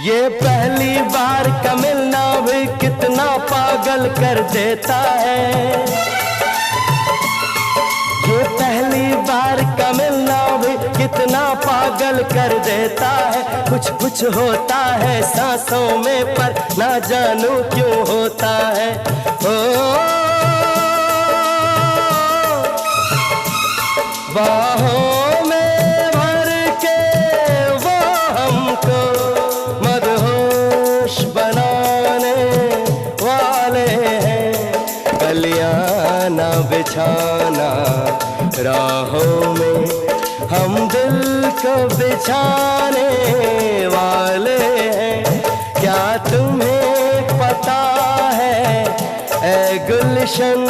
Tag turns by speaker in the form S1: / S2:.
S1: ये पहली बार का मिलना भी कितना पागल कर देता है। ये पहली बार का मिलना भी कितना पागल कर देता है। कुछ कुछ होता है सांसों में पर ना जानू क्यों होता है। ओ बाहों में भर के वो हमको मदहोश बनाने वाले हैं। कलियां ना बिछाना राहों में, हम दिल को बिछाने वाले हैं। क्या तुम्हें पता है ऐ गुलशन